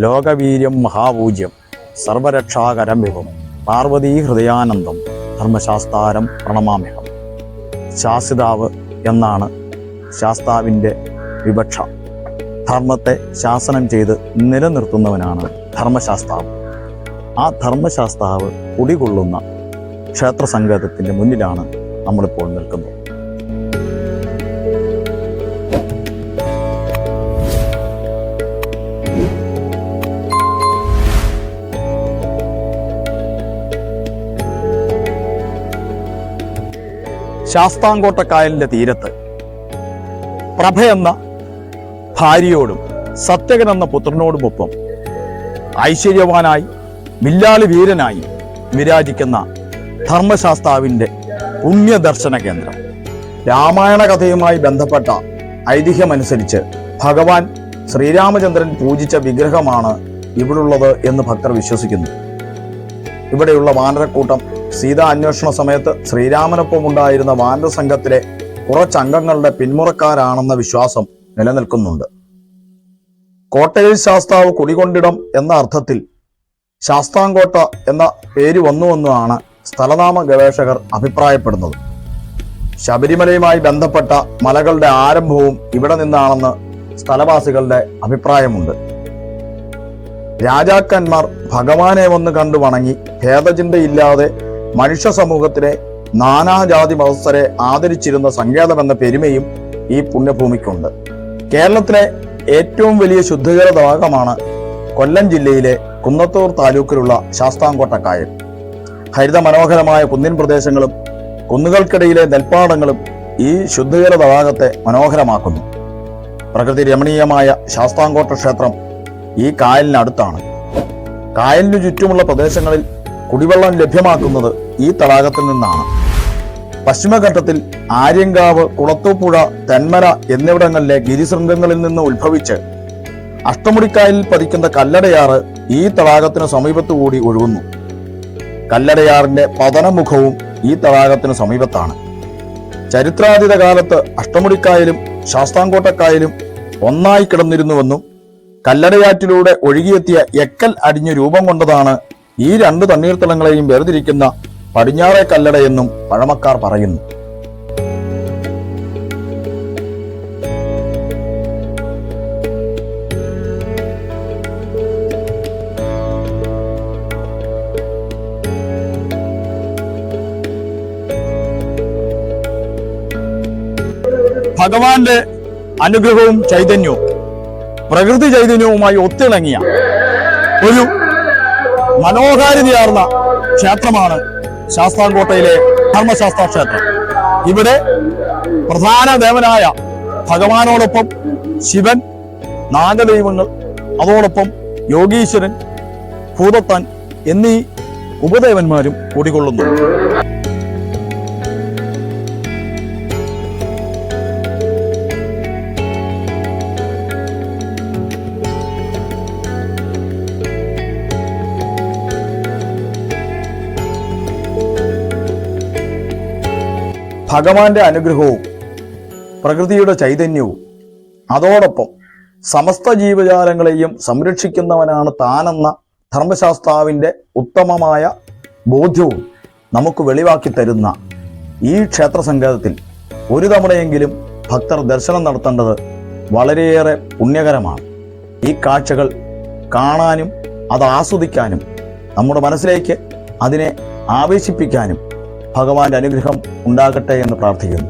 ലോകവീര്യം മഹാപൂജ്യം സർവരക്ഷാകരം വിഭം പാർവതീ ഹൃദയാനന്ദം ധർമ്മശാസ്താരം പ്രണമാമ്യഹം. ശാസിതാവ് എന്നാണ് ശാസ്താവിൻ്റെ വിവക്ഷ. ധർമ്മത്തെ ശാസനം ചെയ്ത് നിലനിർത്തുന്നവനാണ് ധർമ്മശാസ്താവ്. ആ ധർമ്മശാസ്താവ് കുടികൊള്ളുന്ന ക്ഷേത്രസങ്കേതത്തിൻ്റെ മുന്നിലാണ് നമ്മളിപ്പോൾ നിൽക്കുന്നത്. ശാസ്താംകോട്ടക്കായലിൻ്റെ തീരത്ത് പ്രഭയെന്ന ഭാര്യയോടും സത്യകൻ എന്ന പുത്രനോടുമൊപ്പം ഐശ്വര്യവാനായി വില്ലാളി വീരനായി വിരാജിക്കുന്ന ധർമ്മശാസ്താവിൻ്റെ പുണ്യദർശന കേന്ദ്രം. രാമായണ കഥയുമായി ബന്ധപ്പെട്ട ഐതിഹ്യമനുസരിച്ച് ഭഗവാൻ ശ്രീരാമചന്ദ്രൻ പൂജിച്ച വിഗ്രഹമാണ് ഇവിടുള്ളത് എന്ന് ഭക്തർ വിശ്വസിക്കുന്നു. ഇവിടെയുള്ള വാനരക്കൂട്ടം സീതാ അന്വേഷണ സമയത്ത് ശ്രീരാമനൊപ്പം ഉണ്ടായിരുന്ന വാനര സംഘത്തിലെ കുറച്ചംഗങ്ങളുടെ പിന്മുറക്കാരാണെന്ന വിശ്വാസം നിലനിൽക്കുന്നുണ്ട്. കോട്ടയിൽ ശാസ്താവ് കുടികൊണ്ടിടം എന്ന അർത്ഥത്തിൽ ശാസ്താംകോട്ട എന്ന പേര് വന്നുവെന്നാണ് സ്ഥലനാമ ഗവേഷകർ അഭിപ്രായപ്പെടുന്നത്. ശബരിമലയുമായി ബന്ധപ്പെട്ട മലകളുടെ ആരംഭവും ഇവിടെ നിന്നാണെന്ന് സ്ഥലവാസികളുടെ അഭിപ്രായമുണ്ട്. രാജാക്കന്മാർ ഭഗവാനെ വന്ന് കണ്ടു വണങ്ങി ഭേദചിന്തയില്ലാതെ മനുഷ്യ സമൂഹത്തിലെ നാനാജാതി മതസ്ഥരെ ആദരിച്ചിരുന്ന സങ്കേതമെന്ന പെരുമയും ഈ പുണ്യഭൂമിക്കുണ്ട്. കേരളത്തിലെ ഏറ്റവും വലിയ ശുദ്ധജല തടാകമാണ് കൊല്ലം ജില്ലയിലെ കുന്നത്തൂർ താലൂക്കിലുള്ള ശാസ്താംകോട്ടക്കായൽ. ഹരിത മനോഹരമായ കുന്നിൻ പ്രദേശങ്ങളും കുന്നുകൾക്കിടയിലെ നെൽപ്പാടങ്ങളും ഈ ശുദ്ധജല തടാകത്തെ മനോഹരമാക്കുന്നു. പ്രകൃതി രമണീയമായ ശാസ്താംകോട്ട ക്ഷേത്രം ഈ കായലിനടുത്താണ്. കായലിനു ചുറ്റുമുള്ള പ്രദേശങ്ങളിൽ കുടിവെള്ളം ലഭ്യമാക്കുന്നത് ഈ തടാകത്തിൽ നിന്നാണ്. പശ്ചിമഘട്ടത്തിൽ ആര്യങ്കാവ്, കുളത്തൂപ്പുഴ, തെന്മല എന്നിവിടങ്ങളിലെ ഗിരിശൃംഗങ്ങളിൽ നിന്ന് ഉത്ഭവിച്ച് അഷ്ടമുടിക്കായലിൽ പതിക്കുന്ന കല്ലടയാറ് ഈ തടാകത്തിന് സമീപത്തുകൂടി ഒഴുകുന്നു. കല്ലടയാറിന്റെ പതനമുഖവും ഈ തടാകത്തിന് സമീപത്താണ്. ചരിത്രാതീത കാലത്ത് അഷ്ടമുടിക്കായലും ശാസ്താംകോട്ടക്കായലും ഒന്നായി കിടന്നിരുന്നുവെന്നും കല്ലടയാറ്റിലൂടെ ഒഴുകിയെത്തിയ എക്കൽ അടിഞ്ഞു രൂപം കൊണ്ടതാണ് ഈ രണ്ട് തണ്ണീർത്തടങ്ങളെയും വേർതിരിക്കുന്ന പടിഞ്ഞാറേ കല്ലടയെന്നും പഴമക്കാർ പറയുന്നു. ഭഗവാന്റെ അനുഗ്രഹവും ചൈതന്യവും പ്രകൃതി ചൈതന്യവുമായി ഒത്തിണങ്ങിയ ഒരു മനോഹാരിതയാർന്ന ക്ഷേത്രമാണ് ശാസ്താംകോട്ടയിലെ ധർമ്മശാസ്ത്ര ക്ഷേത്രം. ഇവിടെ പ്രധാന ദേവനായ ഭഗവാനോടൊപ്പം ശിവൻ, നാഗദൈവങ്ങൾ, അതോടൊപ്പം യോഗീശ്വരൻ, ഭൂതത്താൻ എന്നീ ഉപദേവന്മാരും കുടികൊള്ളുന്നു. ഭഗവാന്റെ അനുഗ്രഹവും പ്രകൃതിയുടെ ചൈതന്യവും അതോടൊപ്പം സമസ്ത ജീവജാലങ്ങളെയും സംരക്ഷിക്കുന്നവനാണ് താനെന്ന ധർമ്മശാസ്താവിൻ്റെ ഉത്തമമായ ബോധ്യവും നമുക്ക് വെളിവാക്കി തരുന്ന ഈ ക്ഷേത്ര സങ്കേതത്തിൽ ഒരു തവണയെങ്കിലും ഭക്തർ ദർശനം നടത്തേണ്ടത് വളരെയേറെ പുണ്യകരമാണ്. ഈ കാഴ്ചകൾ കാണാനും അത് ആസ്വദിക്കാനും നമ്മുടെ മനസ്സിലേക്ക് അതിനെ ആവേശിപ്പിക്കാനും ഭഗവാന്റെ അനുഗ്രഹം ഉണ്ടാകട്ടെ എന്ന് പ്രാർത്ഥിക്കുന്നു.